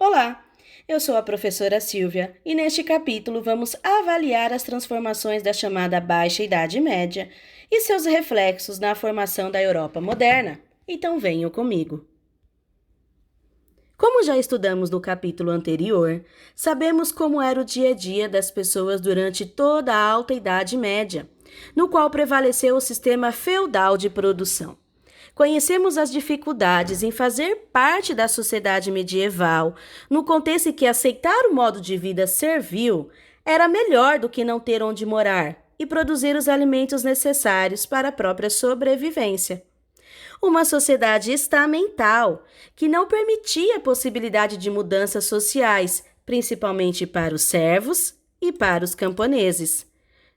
Olá, eu sou a professora Silvia e neste capítulo vamos avaliar as transformações da chamada Baixa Idade Média e seus reflexos na formação da Europa moderna. Então venham comigo. Como já estudamos no capítulo anterior, sabemos como era o dia a dia das pessoas durante toda a Alta Idade Média, no qual prevaleceu o sistema feudal de produção. Conhecemos as dificuldades em fazer parte da sociedade medieval, no contexto em que aceitar o modo de vida servil era melhor do que não ter onde morar e produzir os alimentos necessários para a própria sobrevivência. Uma sociedade estamental que não permitia a possibilidade de mudanças sociais, principalmente para os servos e para os camponeses.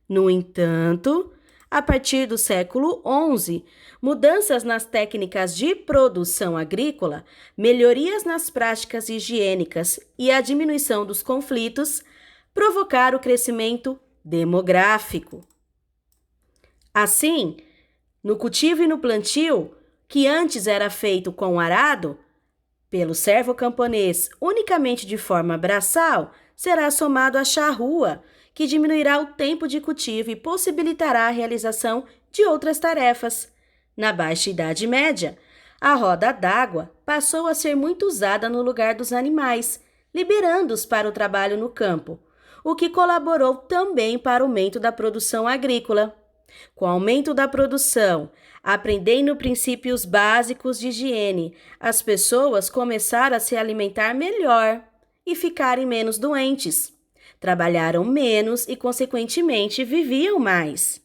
No entanto, a partir do século XI, mudanças nas técnicas de produção agrícola, melhorias nas práticas higiênicas e a diminuição dos conflitos provocaram o crescimento demográfico. Assim, no cultivo e no plantio, que antes era feito com arado, pelo servo camponês unicamente de forma braçal, será somado a charrua, que diminuirá o tempo de cultivo e possibilitará a realização de outras tarefas. Na Baixa Idade Média, a roda d'água passou a ser muito usada no lugar dos animais, liberando-os para o trabalho no campo, o que colaborou também para o aumento da produção agrícola. Com o aumento da produção, aprendendo princípios básicos de higiene, as pessoas começaram a se alimentar melhor e ficarem menos doentes. Trabalharam menos e, consequentemente, viviam mais.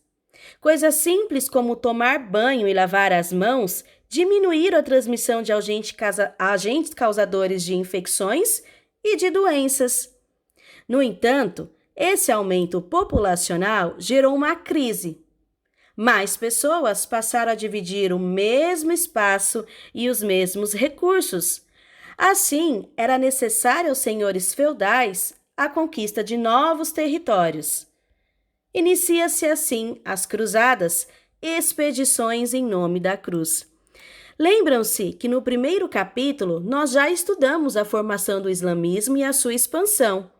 Coisas simples como tomar banho e lavar as mãos diminuíram a transmissão de agentes causadores de infecções e de doenças. No entanto, esse aumento populacional gerou uma crise. Mais pessoas passaram a dividir o mesmo espaço e os mesmos recursos. Assim, era necessário aos senhores feudais a conquista de novos territórios. Inicia-se assim as cruzadas, expedições em nome da cruz. Lembram-se que no primeiro capítulo nós já estudamos a formação do islamismo e a sua expansão.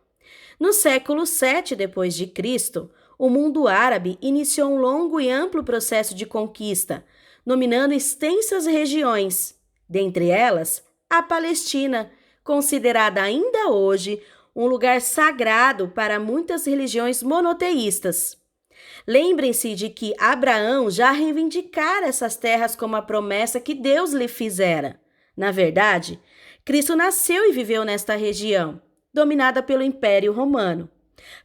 No século VII d.C., o mundo árabe iniciou um longo e amplo processo de conquista, dominando extensas regiões, dentre elas a Palestina, considerada ainda hoje um lugar sagrado para muitas religiões monoteístas. Lembrem-se de que Abraão já reivindicara essas terras como a promessa que Deus lhe fizera. Na verdade, Cristo nasceu e viveu nesta região, dominada pelo Império Romano.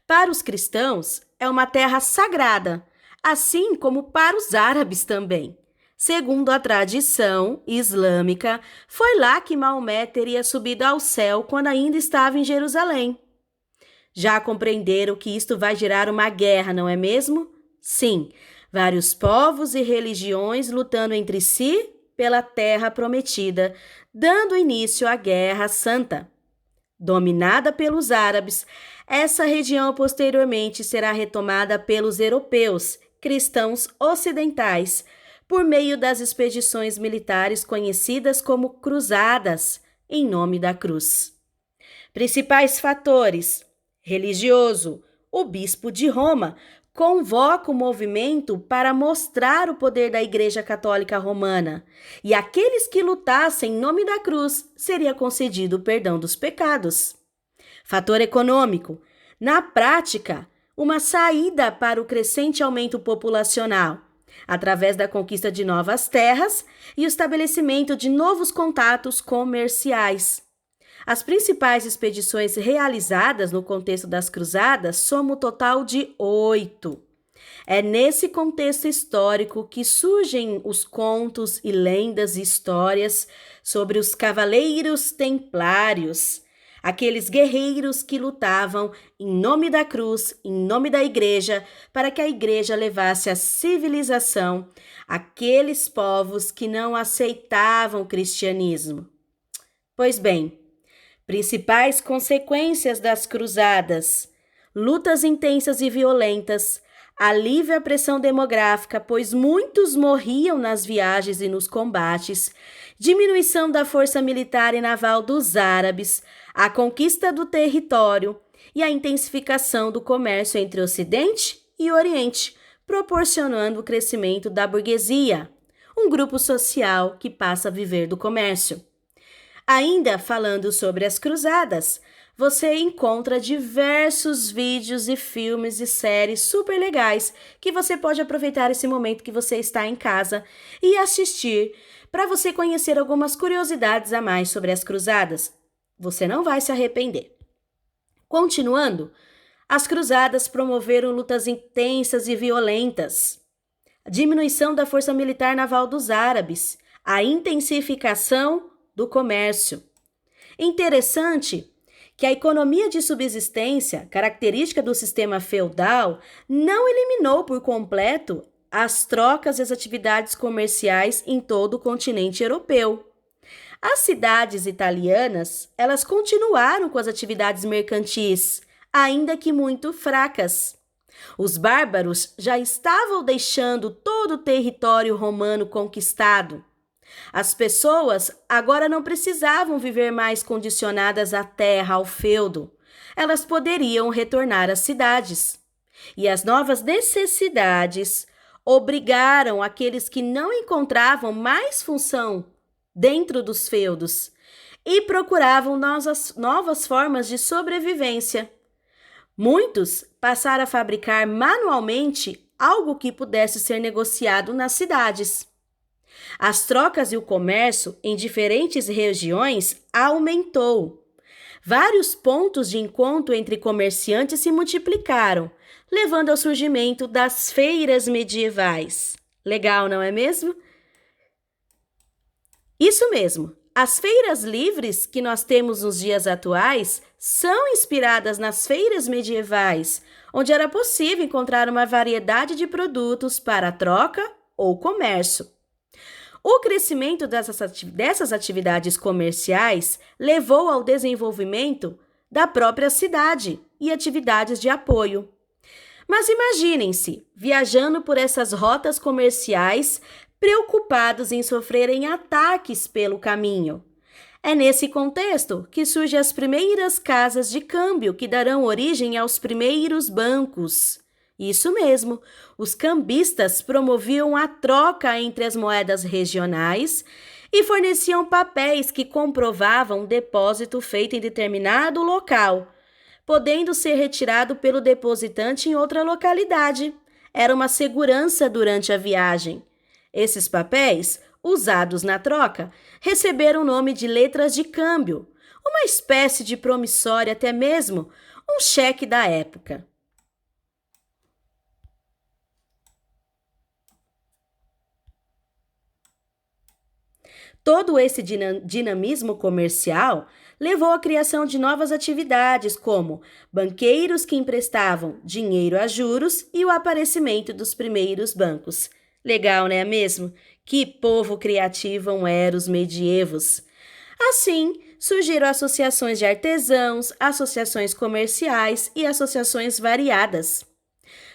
Para os cristãos, é uma terra sagrada, assim como para os árabes também. Segundo a tradição islâmica, foi lá que Maomé teria subido ao céu quando ainda estava em Jerusalém. Já compreenderam que isto vai gerar uma guerra, não é mesmo? Sim, vários povos e religiões lutando entre si pela terra prometida, dando início à Guerra Santa. Dominada pelos árabes, essa região posteriormente será retomada pelos europeus, cristãos ocidentais, por meio das expedições militares conhecidas como cruzadas, em nome da cruz. Principais fatores: religioso. O bispo de Roma convoca o movimento para mostrar o poder da Igreja Católica Romana, e aqueles que lutassem em nome da cruz seria concedido o perdão dos pecados. Fator econômico. Na prática, uma saída para o crescente aumento populacional, através da conquista de novas terras e o estabelecimento de novos contatos comerciais. As principais expedições realizadas no contexto das cruzadas somam um total de 8. É nesse contexto histórico que surgem os contos e lendas e histórias sobre os cavaleiros templários, aqueles guerreiros que lutavam em nome da cruz, em nome da igreja, para que a igreja levasse a civilização àqueles povos que não aceitavam o cristianismo. Pois bem, principais consequências das cruzadas: lutas intensas e violentas, alivia a pressão demográfica, pois muitos morriam nas viagens e nos combates, diminuição da força militar e naval dos árabes, a conquista do território e a intensificação do comércio entre Ocidente e Oriente, proporcionando o crescimento da burguesia, um grupo social que passa a viver do comércio. Ainda falando sobre as cruzadas, você encontra diversos vídeos e filmes e séries super legais que você pode aproveitar esse momento que você está em casa e assistir para você conhecer algumas curiosidades a mais sobre as cruzadas. Você não vai se arrepender. Continuando, as cruzadas promoveram lutas intensas e violentas, a diminuição da força militar naval dos árabes, a intensificação do comércio. Interessante que a economia de subsistência, característica do sistema feudal, não eliminou por completo as trocas e as atividades comerciais em todo o continente europeu. As cidades italianas, elas continuaram com as atividades mercantis, ainda que muito fracas. Os bárbaros já estavam deixando todo o território romano conquistado. As pessoas agora não precisavam viver mais condicionadas à terra, ao feudo. Elas poderiam retornar às cidades. E as novas necessidades obrigaram aqueles que não encontravam mais função dentro dos feudos e procuravam novas formas de sobrevivência. Muitos passaram a fabricar manualmente algo que pudesse ser negociado nas cidades. As trocas e o comércio em diferentes regiões aumentou. Vários pontos de encontro entre comerciantes se multiplicaram, levando ao surgimento das feiras medievais. Legal, não é mesmo? Isso mesmo. As feiras livres que nós temos nos dias atuais são inspiradas nas feiras medievais, onde era possível encontrar uma variedade de produtos para troca ou comércio. O crescimento dessas atividades comerciais levou ao desenvolvimento da própria cidade e atividades de apoio. Mas imaginem-se, viajando por essas rotas comerciais, preocupados em sofrerem ataques pelo caminho. É nesse contexto que surgem as primeiras casas de câmbio que darão origem aos primeiros bancos. Isso mesmo, os cambistas promoviam a troca entre as moedas regionais e forneciam papéis que comprovavam um depósito feito em determinado local, podendo ser retirado pelo depositante em outra localidade. Era uma segurança durante a viagem. Esses papéis, usados na troca, receberam o nome de letras de câmbio, uma espécie de promissória, até mesmo um cheque da época. Todo esse dinamismo comercial levou à criação de novas atividades, como banqueiros que emprestavam dinheiro a juros e o aparecimento dos primeiros bancos. Legal, não é mesmo? Que povo criativo eram os medievos! Assim, surgiram associações de artesãos, associações comerciais e associações variadas.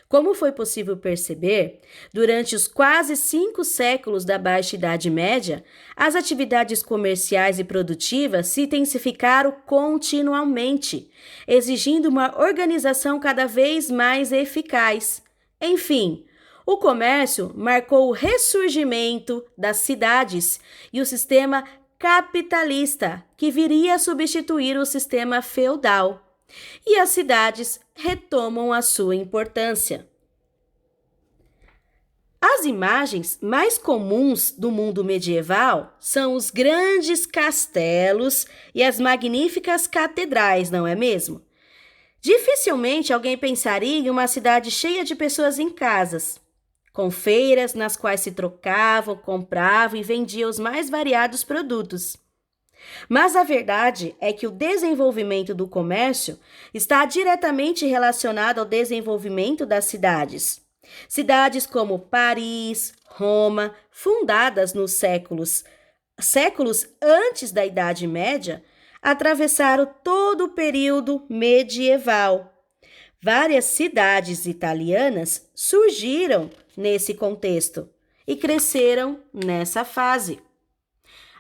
Como foi possível perceber, durante os quase 5 séculos da Baixa Idade Média, as atividades comerciais e produtivas se intensificaram continuamente, exigindo uma organização cada vez mais eficaz. Enfim, o comércio marcou o ressurgimento das cidades e o sistema capitalista, que viria a substituir o sistema feudal. E as cidades retomam a sua importância. As imagens mais comuns do mundo medieval são os grandes castelos e as magníficas catedrais, não é mesmo? Dificilmente alguém pensaria em uma cidade cheia de pessoas em casas, com feiras nas quais se trocavam, compravam e vendiam os mais variados produtos. Mas a verdade é que o desenvolvimento do comércio está diretamente relacionado ao desenvolvimento das cidades. Cidades como Paris, Roma, fundadas nos séculos antes da Idade Média, atravessaram todo o período medieval. Várias cidades italianas surgiram nesse contexto e cresceram nessa fase.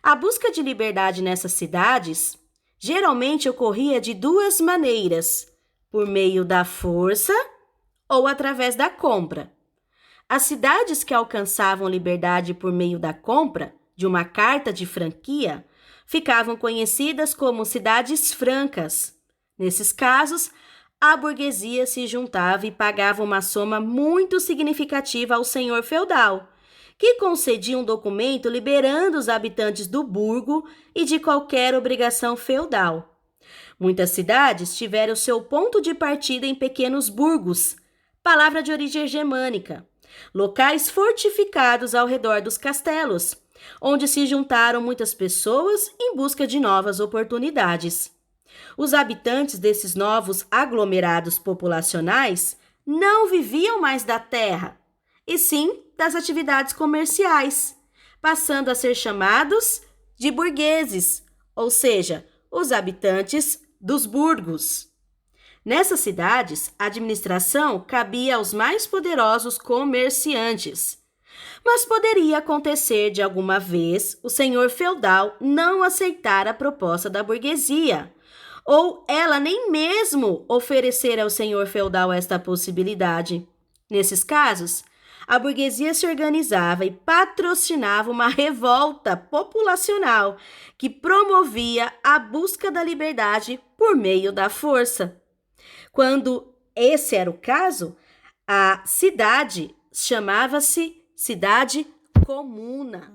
A busca de liberdade nessas cidades geralmente ocorria de duas maneiras: por meio da força ou através da compra. As cidades que alcançavam liberdade por meio da compra de uma carta de franquia ficavam conhecidas como cidades francas. Nesses casos, a burguesia se juntava e pagava uma soma muito significativa ao senhor feudal, que concedia um documento liberando os habitantes do burgo e de qualquer obrigação feudal. Muitas cidades tiveram seu ponto de partida em pequenos burgos, palavra de origem germânica, locais fortificados ao redor dos castelos, onde se juntaram muitas pessoas em busca de novas oportunidades. Os habitantes desses novos aglomerados populacionais não viviam mais da terra, e sim das atividades comerciais, passando a ser chamados de burgueses, ou seja, os habitantes dos burgos. Nessas cidades, a administração cabia aos mais poderosos comerciantes. Mas poderia acontecer de alguma vez o senhor feudal não aceitar a proposta da burguesia, ou ela nem mesmo oferecer ao senhor feudal esta possibilidade. Nesses casos, a burguesia se organizava e patrocinava uma revolta populacional que promovia a busca da liberdade por meio da força. Quando esse era o caso, a cidade chamava-se cidade comuna.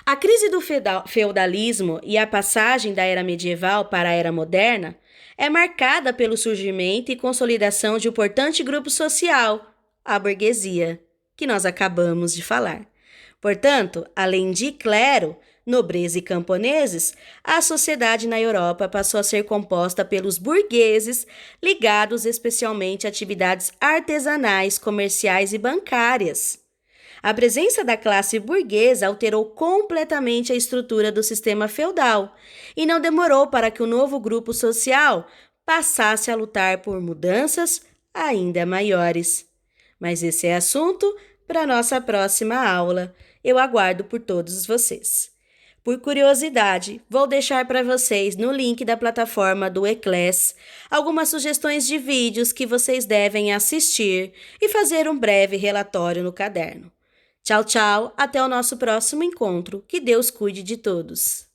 A crise do feudalismo e a passagem da era medieval para a era moderna é marcada pelo surgimento e consolidação de um importante grupo social, a burguesia, que nós acabamos de falar. Portanto, além de clero, nobreza e camponeses, a sociedade na Europa passou a ser composta pelos burgueses, ligados especialmente a atividades artesanais, comerciais e bancárias. A presença da classe burguesa alterou completamente a estrutura do sistema feudal e não demorou para que o novo grupo social passasse a lutar por mudanças ainda maiores. Mas esse é assunto para a nossa próxima aula. Eu aguardo por todos vocês. Por curiosidade, vou deixar para vocês no link da plataforma do Eclass algumas sugestões de vídeos que vocês devem assistir e fazer um breve relatório no caderno. Tchau, tchau, até o nosso próximo encontro. Que Deus cuide de todos.